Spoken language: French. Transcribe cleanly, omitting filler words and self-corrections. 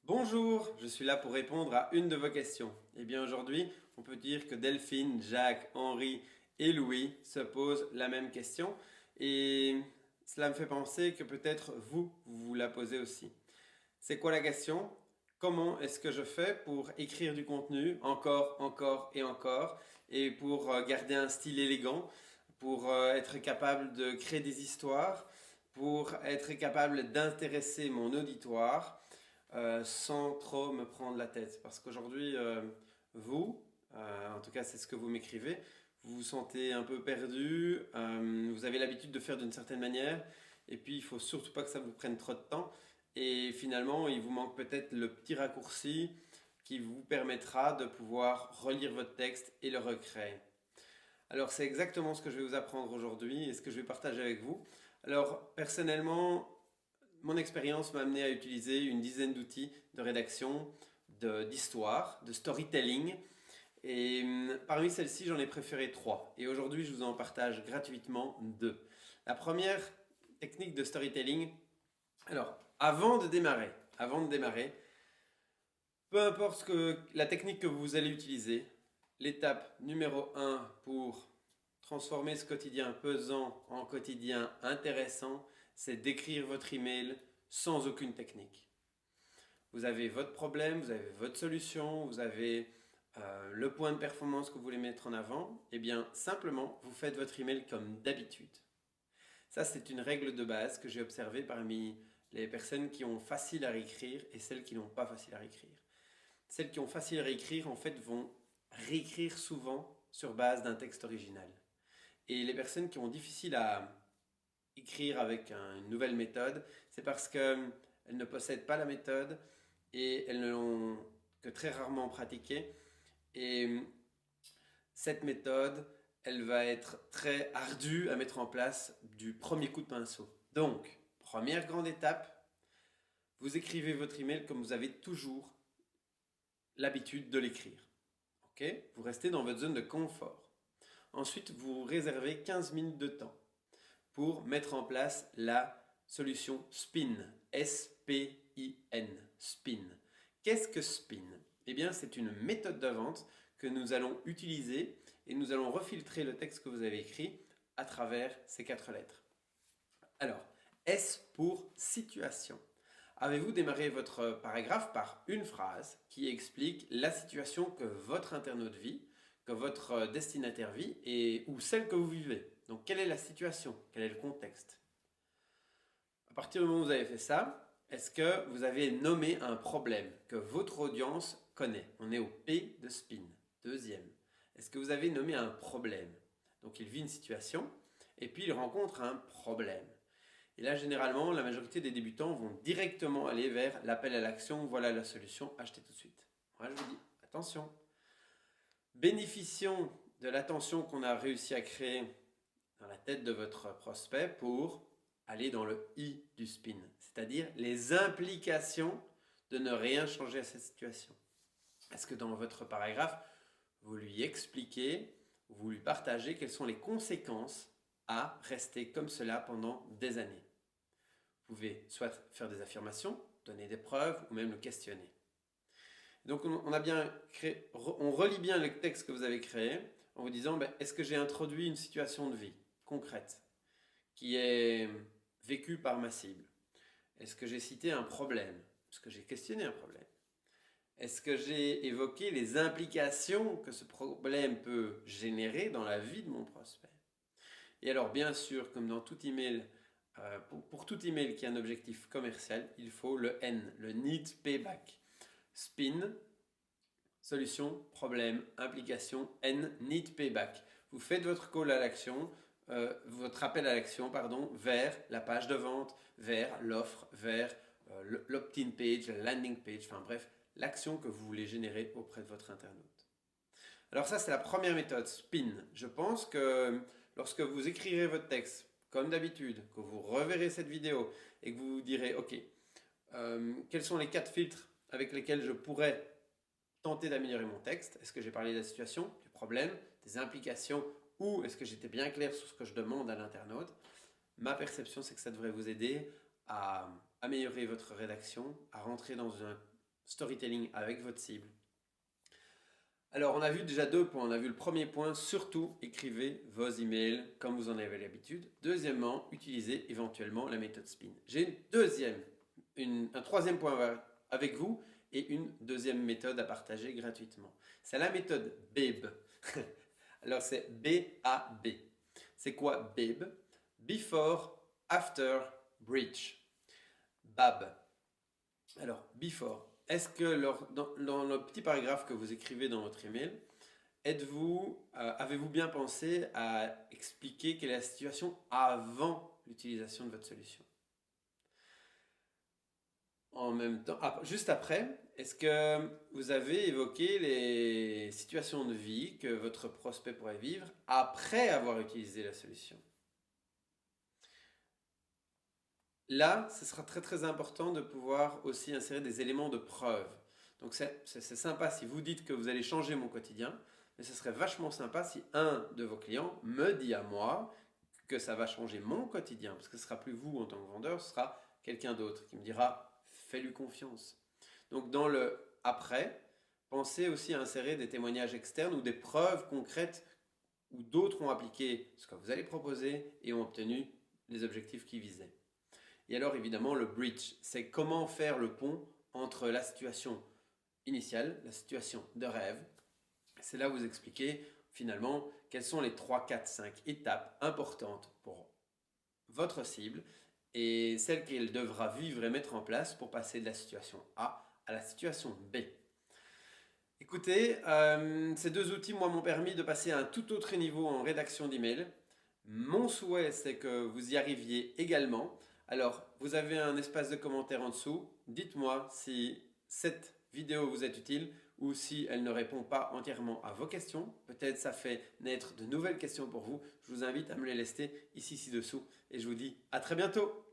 Bonjour, je suis là pour répondre à une de vos questions. Eh bien aujourd'hui, on peut dire que Delphine, Jacques, Henri et Louis se posent la même question et cela me fait penser que peut-être vous la posez aussi. C'est quoi la question? Comment est-ce que je fais pour écrire du contenu encore, encore et encore et pour garder un style élégant, pour être capable de créer des histoires, pour être capable d'intéresser mon auditoire sans trop me prendre la tête. Parce qu'aujourd'hui, en tout cas c'est ce que vous m'écrivez, vous vous sentez un peu perdu, vous avez l'habitude de faire d'une certaine manière, et puis il faut surtout pas que ça vous prenne trop de temps. Et finalement, il vous manque peut-être le petit raccourci qui vous permettra de pouvoir relire votre texte et le recréer. Alors c'est exactement ce que je vais vous apprendre aujourd'hui et ce que je vais partager avec vous. Alors personnellement, mon expérience m'a amené à utiliser une dizaine d'outils de rédaction, d'histoire, de storytelling. Et parmi celles-ci, j'en ai préféré trois. Et aujourd'hui, je vous en partage gratuitement deux. La première technique de storytelling. Alors, avant de démarrer, peu importe la technique que vous allez utiliser, l'étape numéro un pour transformer ce quotidien pesant en quotidien intéressant, c'est d'écrire votre email sans aucune technique. Vous avez votre problème, vous avez votre solution, vous avez le point de performance que vous voulez mettre en avant. Eh bien, simplement, vous faites votre email comme d'habitude. Ça, c'est une règle de base que j'ai observée parmi les personnes qui ont facile à réécrire et celles qui n'ont pas facile à réécrire. Celles qui ont facile à réécrire, en fait, vont réécrire souvent sur base d'un texte original. Et les personnes qui ont difficile à écrire avec une nouvelle méthode, c'est parce qu'elles ne possèdent pas la méthode et elles ne l'ont que très rarement pratiquée. Et cette méthode, elle va être très ardue à mettre en place du premier coup de pinceau. Donc, première grande étape, vous écrivez votre email comme vous avez toujours l'habitude de l'écrire. Ok? Vous restez dans votre zone de confort. Ensuite, vous réservez 15 minutes de temps pour mettre en place la solution SPIN. S-P-I-N. SPIN. Qu'est-ce que SPIN? Eh bien, c'est une méthode de vente que nous allons utiliser et nous allons refiltrer le texte que vous avez écrit à travers ces quatre lettres. Alors, S pour situation. Avez-vous démarré votre paragraphe par une phrase qui explique la situation que votre internaute vit, que votre destinataire vit et ou celle que vous vivez? Donc, quelle est la situation? Quel est le contexte? À partir du moment où vous avez fait ça, est-ce que vous avez nommé un problème que votre audience connaît? On est au P de spin. Deuxième. Est-ce que vous avez nommé un problème? Donc, il vit une situation et puis il rencontre un problème. Et là, généralement, la majorité des débutants vont directement aller vers l'appel à l'action. Voilà la solution, achetez tout de suite. Moi, je vous dis, attention. Bénéficions de l'attention qu'on a réussi à créer dans la tête de votre prospect pour aller dans le I du spin, c'est-à-dire les implications de ne rien changer à cette situation. Est-ce que dans votre paragraphe, vous lui expliquez, vous lui partagez quelles sont les conséquences à rester comme cela pendant des années? Vous pouvez soit faire des affirmations, donner des preuves ou même le questionner. Donc on a bien créé, on relit bien le texte que vous avez créé en vous disant est-ce que j'ai introduit une situation de vie concrète qui est vécue par ma cible? Est-ce que j'ai cité un problème? Est-ce que j'ai questionné un problème? Est-ce que j'ai évoqué les implications que ce problème peut générer dans la vie de mon prospect? Et alors bien sûr, comme dans tout email, pour tout email qui a un objectif commercial, il faut le N, le Need Payback. Spin, solution, problème, implication, N, Need Payback. Vous faites votre call à l'action, votre appel à l'action, pardon, vers la page de vente, vers l'offre, vers l'opt-in page, la landing page, enfin bref, l'action que vous voulez générer auprès de votre internaute. Alors ça, c'est la première méthode, SPIN. Je pense que lorsque vous écrirez votre texte, comme d'habitude, que vous reverrez cette vidéo et que vous vous direz, ok, quels sont les quatre filtres avec lesquels je pourrais tenter d'améliorer mon texte? Est-ce que j'ai parlé de la situation, du problème, des implications ou est-ce que j'étais bien clair sur ce que je demande à l'internaute? Ma perception, c'est que ça devrait vous aider à améliorer votre rédaction, à rentrer dans storytelling avec votre cible. Alors, on a vu déjà 2 points. On a vu le premier point, surtout écrivez vos emails comme vous en avez l'habitude. Deuxièmement, utilisez éventuellement la méthode SPIN. J'ai un troisième point avec vous et une deuxième méthode à partager gratuitement. C'est la méthode BAB. Alors, c'est B-A-B. C'est quoi BAB? Before, After, Breach. BAB. Alors, before. Est-ce que dans le petit paragraphe que vous écrivez dans votre email, avez-vous bien pensé à expliquer quelle est la situation avant l'utilisation de votre solution? En même temps, juste après, est-ce que vous avez évoqué les situations de vie que votre prospect pourrait vivre après avoir utilisé la solution? Là, ce sera très très important de pouvoir aussi insérer des éléments de preuve. Donc c'est sympa si vous dites que vous allez changer mon quotidien, mais ce serait vachement sympa si un de vos clients me dit à moi que ça va changer mon quotidien, parce que ce ne sera plus vous en tant que vendeur, ce sera quelqu'un d'autre qui me dira fais-lui confiance. Donc dans le après, pensez aussi à insérer des témoignages externes ou des preuves concrètes où d'autres ont appliqué ce que vous allez proposer et ont obtenu les objectifs qu'ils visaient. Et alors évidemment le bridge, c'est comment faire le pont entre la situation initiale, la situation de rêve. C'est là où vous expliquez finalement quelles sont les 3, 4, 5 étapes importantes pour votre cible et celles qu'elle devra vivre et mettre en place pour passer de la situation A à la situation B. Écoutez, ces 2 outils m'ont permis de passer à un tout autre niveau en rédaction d'email. Mon souhait, c'est que vous y arriviez également. Alors, vous avez un espace de commentaires en dessous. Dites-moi si cette vidéo vous est utile ou si elle ne répond pas entièrement à vos questions. Peut-être ça fait naître de nouvelles questions pour vous. Je vous invite à me les laisser ici ci-dessous et je vous dis à très bientôt.